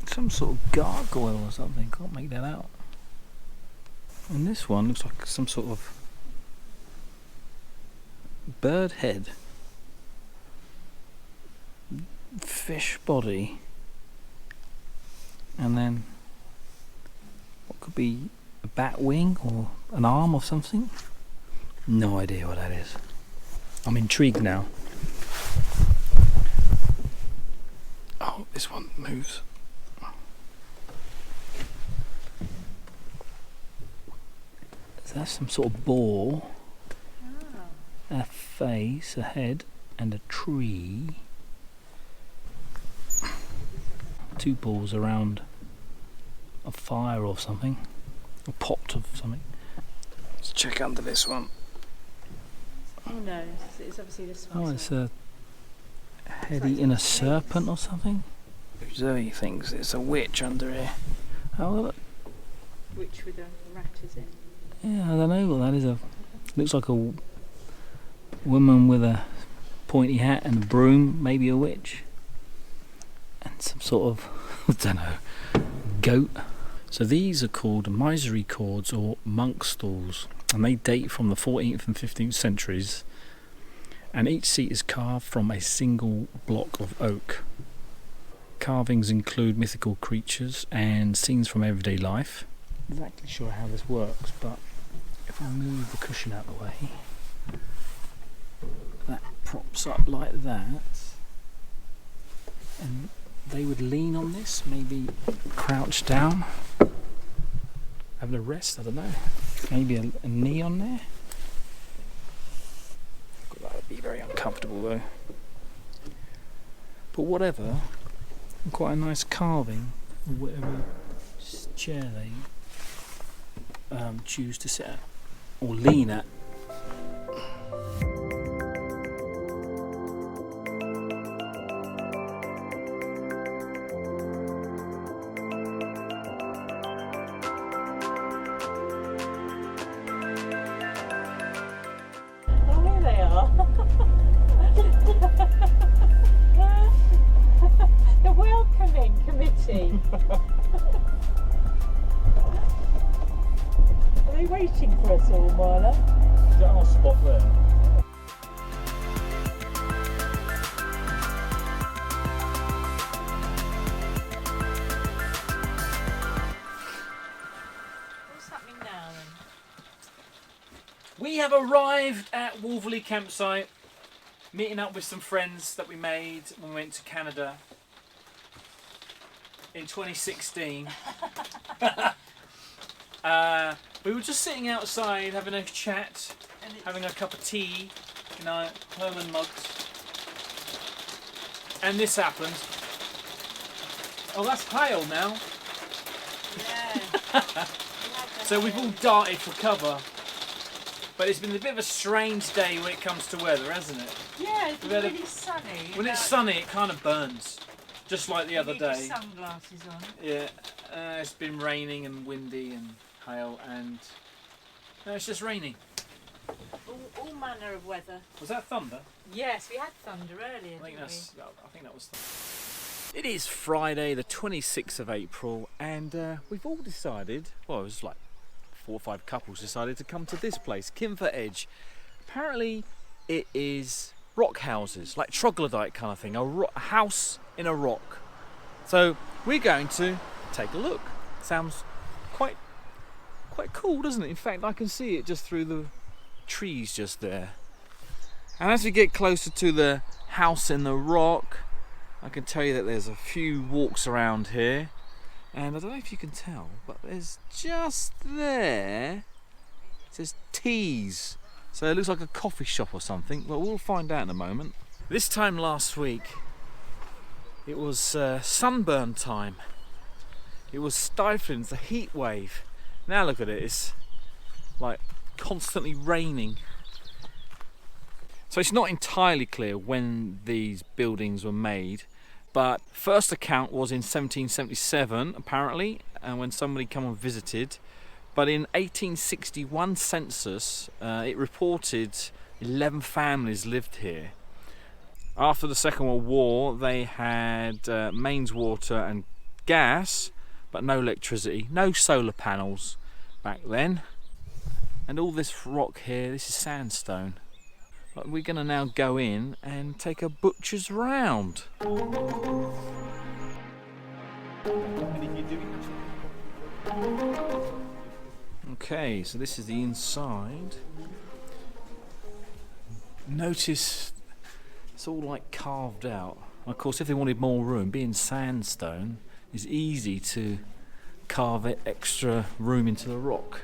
some sort of gargoyle or something. Can't make that out. And this one looks like some sort of bird head, fish body, and then what could be a bat wing or an arm or something. No idea what that is. I'm intrigued now. Oh, this one moves. So that's some sort of boar. A face, a head, and a tree. Two balls around a fire or something. A pot of something. Let's check under this one. Oh no, it's obviously this one. Oh, it's a head eating a serpent or something. Zoe thinks it's a witch under here. Oh, look. Witch with a rat, is it? Yeah, I don't know what that is. Looks like a woman with a pointy hat and a broom, maybe a witch, and some sort of, I don't know, goat. So these are called misery cords or monk stalls, and they date from the 14th and 15th centuries, and each seat is carved from a single block of oak. Carvings include mythical creatures and scenes from everyday life. I'm not exactly sure how this works, but if we move the cushion out of the way, that props up like that, and they would lean on this, maybe crouch down, having a rest, I don't know, maybe a knee on there. That would be very uncomfortable though, but whatever, quite a nice carving of whatever chair they choose to sit at or lean at. Are they waiting for us all, Marla? Is that our spot there? What's happening now then? We have arrived at Waterfall campsite, meeting up with some friends that we made when we went to Canada in 2016. We were just sitting outside having a chat, having a cup of tea in our Herman mugs, and this happened. Oh, that's hail now. Yeah. So we've all darted for cover, but it's been a bit of a strange day when it comes to weather, hasn't it? Yeah, it's been really sunny. When it's sunny, it kind of burns, just like the other You need your day. sunglasses on. Yeah, it's been raining and windy and hail, and no, it's just raining. All manner of weather. Was that thunder? Yes, we had thunder earlier. I think that was thunder. It is Friday, the 26th of April, and we've all decided. Well, it was like 4 or 5 couples decided to come to this place, Kinford Edge. Apparently, it is rock houses, like troglodyte kind of thing, a house in a rock. So we're going to take a look. Sounds quite cool, doesn't it? In fact, I can see it just through the trees just there. And as we get closer to the house in the rock, I can tell you that there's a few walks around here, and I don't know if you can tell, but there's just there, it says Teas. So it looks like a coffee shop or something. Well, we'll find out in a moment. This time last week, it was sunburn time. It was stifling, it's a heat wave. Now look at it, it's like constantly raining. So it's not entirely clear when these buildings were made, but first account was in 1777 apparently, and when somebody came and visited. But in 1861 census, it reported 11 families lived here. After the Second World War, they had mains water and gas, but no electricity, no solar panels back then. And all this rock here, this is sandstone. But we're going to now go in and take a butcher's round. Okay, so this is the inside. Notice it's all like carved out. Of course, if they wanted more room, being sandstone, it's easy to carve extra room into the rock.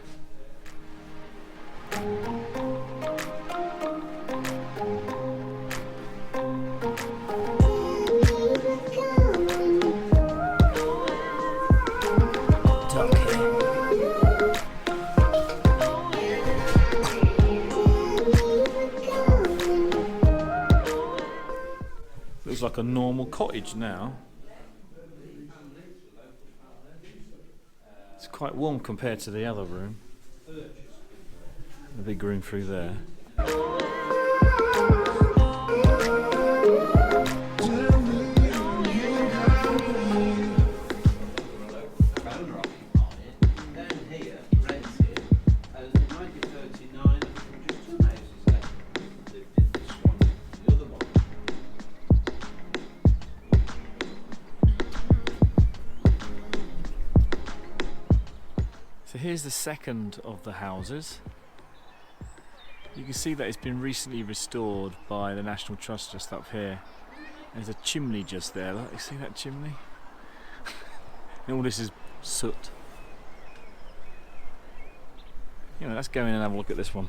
Looks like a normal cottage now. It's quite warm compared to the other room. The big room through there. So here's the second of the houses. You can see that it's been recently restored by the National Trust just up here. There's a chimney just there, look, you see that chimney? And all this is soot. You know, let's go in and have a look at this one.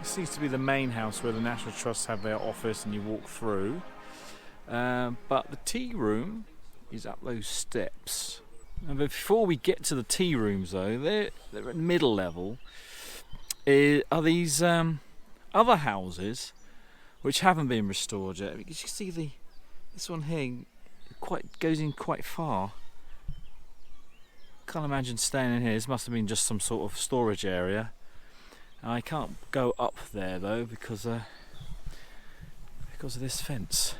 Seems to be the main house where the National Trust have their office and you walk through, but the tea room is up those steps. And before we get to the tea rooms though, they're at middle level, are these other houses which haven't been restored yet. Because you see this one here goes in quite far. Can't imagine staying in here. This must have been just some sort of storage area. I can't go up there though because of this fence.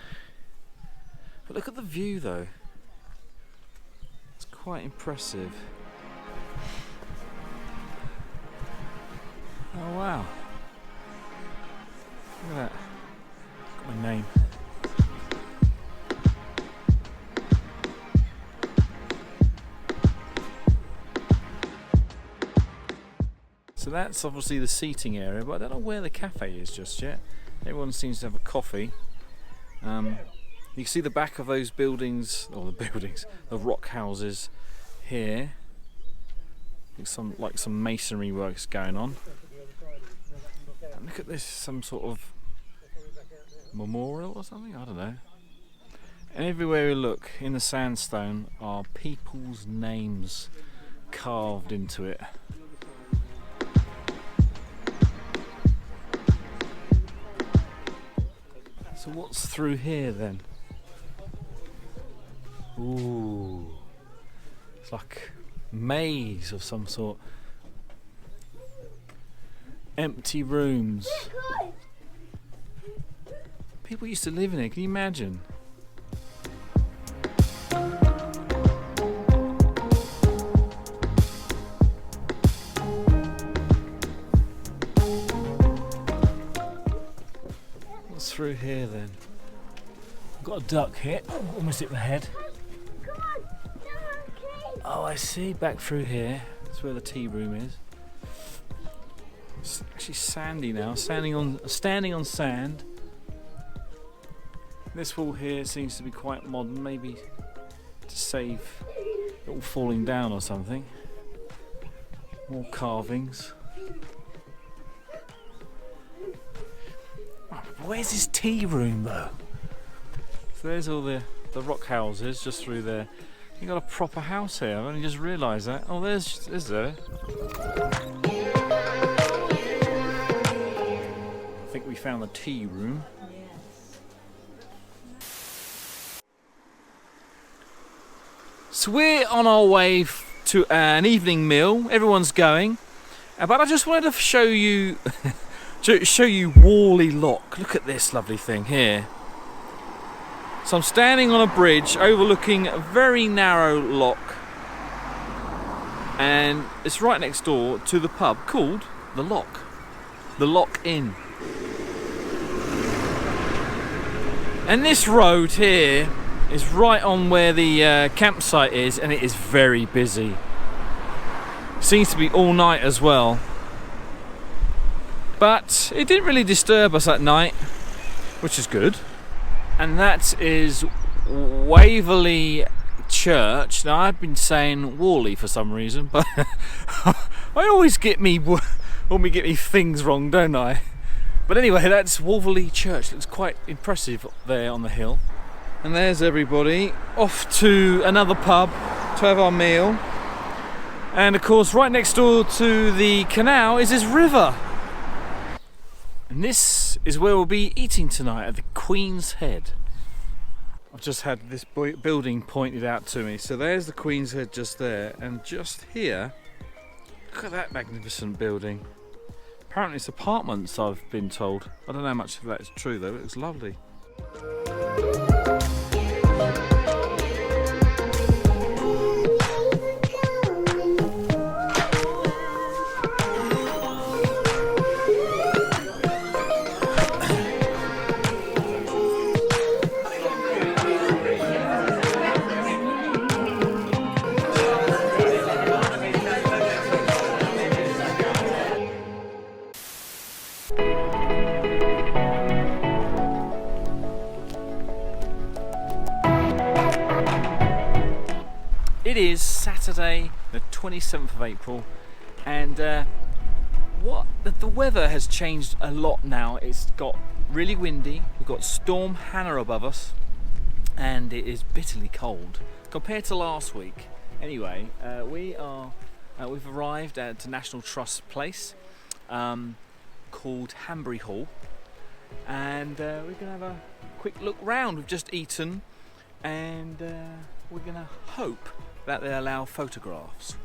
But look at the view though. It's quite impressive. Oh wow. Look at that. Got my name. So that's obviously the seating area, but I don't know where the cafe is just yet. Everyone seems to have a coffee. You can see the back of those buildings, or the rock houses here. Like some masonry works going on. And look at this, some sort of memorial or something, I don't know. And everywhere we look in the sandstone are people's names carved into it. So what's through here then? Ooh, it's like a maze of some sort. Empty rooms. People used to live in it, can you imagine? What's through here then? got a duck here. Almost hit my head. Oh, I see. Back through here. That's where the tea room is. It's actually sandy now. Standing on sand. This wall here seems to be quite modern. Maybe to save it all falling down or something. More carvings. Oh, where's this tea room though? So there's all the rock houses just through there. You got a proper house here. I've only just realised that. Oh, there's there. I think we found the tea room. So we're on our way to an evening meal. Everyone's going, but I just wanted to show you, Whalley Lock. Look at this lovely thing here. So I'm standing on a bridge overlooking a very narrow lock, and it's right next door to the pub called The Lock Inn. And this road here is right on where the campsite is, and it is very busy. Seems to be all night as well. But it didn't really disturb us at night, which is good. And that is Waverley Church. Now I've been saying Whalley for some reason, but I always get me things wrong, don't I? But anyway, that's Waverley Church. Looks quite impressive there on the hill. And there's everybody off to another pub to have our meal. And of course, right next door to the canal is this river. And this is where we'll be eating tonight, at the Queen's Head. I've just had this building pointed out to me. So there's the Queen's Head just there, and just here, look at that magnificent building. Apparently it's apartments, I've been told. I don't know how much of that is true though, it looks lovely. It is Saturday, the 27th of April, and the weather has changed a lot now. It's got really windy. We've got Storm Hannah above us, and it is bitterly cold compared to last week. Anyway, we've arrived at National Trust Place, called Hanbury Hall, and we're going to have a quick look round. We've just eaten, and we're going to hope that they allow photographs.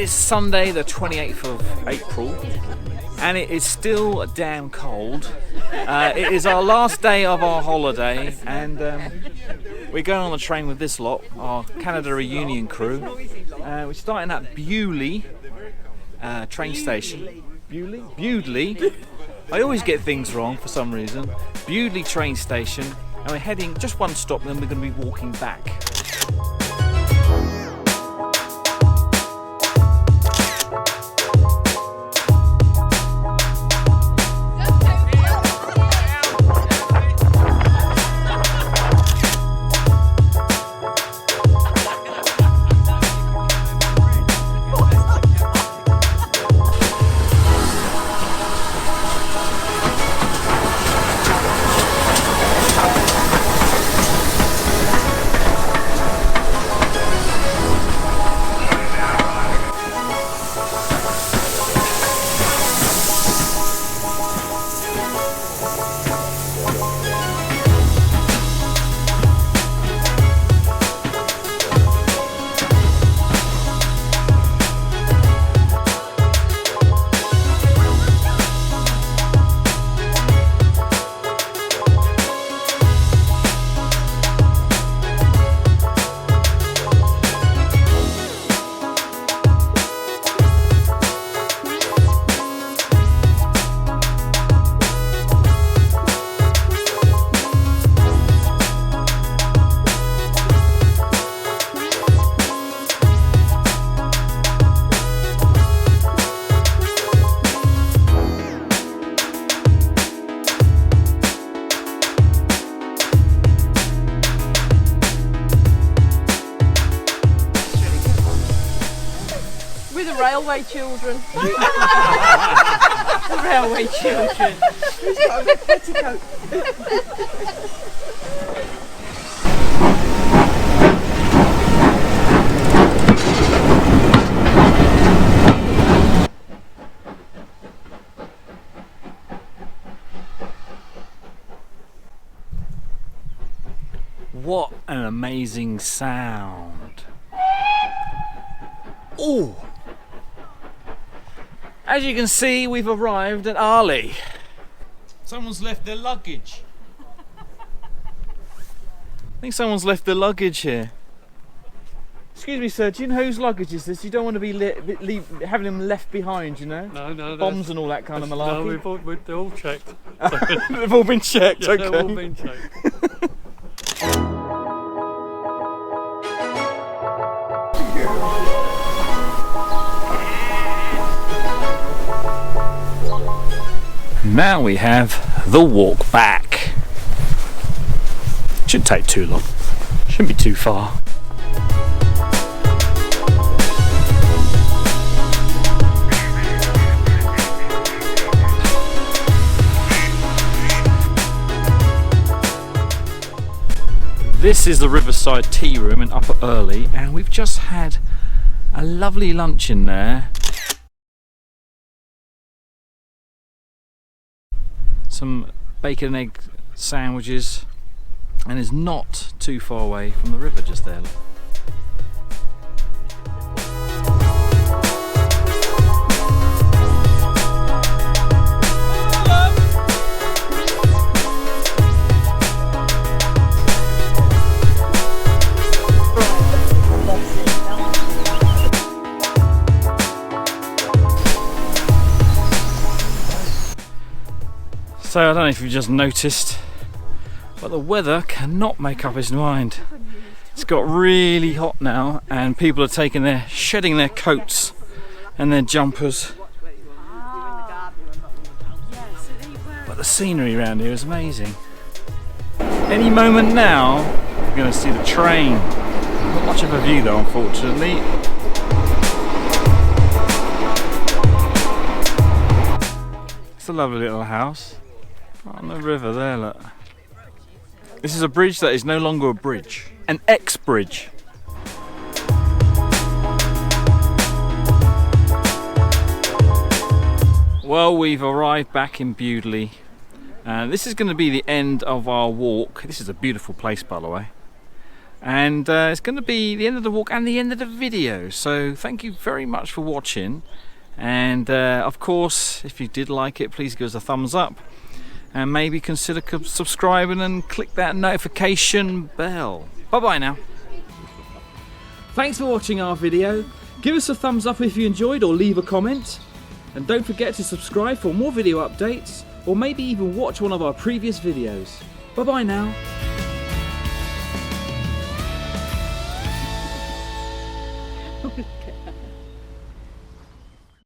Sunday the 28th of April, and it is still damn cold. It is our last day of our holiday, and we're going on the train with this lot, our Canada reunion crew. We're starting at Bewley train station. Bewley? I always get things wrong for some reason. Bewley train station, and we're heading just one stop, and then we're going to be walking back. Railway children. The railway children. Who's got a red petticoat? What an amazing sound. Oh! As you can see, we've arrived at Arley. Someone's left their luggage. I think someone's left their luggage here. Excuse me, sir, do you know whose luggage is this? You don't want to be having them left behind, you know? No. Bombs and all that kind of malarkey. No, they're all checked. They've all been checked, Yeah, okay. they've all been checked. Now we have the walk back. Shouldn't take too long. Shouldn't be too far. This is the Riverside tea room in Upper Early, and we've just had a lovely lunch in there. Some bacon and egg sandwiches, and is not too far away from the river just there. Look. So I don't know if you've just noticed, but the weather cannot make up its mind. It's got really hot now, and people are shedding their coats and their jumpers. But the scenery around here is amazing. Any moment now, you're going to see the train. Not much of a view though, unfortunately. It's a lovely little house. On the river there, look. This is a bridge that is no longer a bridge. An ex-bridge. Well, we've arrived back in Bewdley. This is going to be the end of our walk. This is a beautiful place, by the way. And it's going to be the end of the walk and the end of the video. So thank you very much for watching. And of course, if you did like it, please give us a thumbs up. And maybe consider subscribing and click that notification bell. Bye bye now. Thanks for watching our video. Give us a thumbs up if you enjoyed, or leave a comment. And don't forget to subscribe for more video updates, or maybe even watch one of our previous videos. Bye bye now.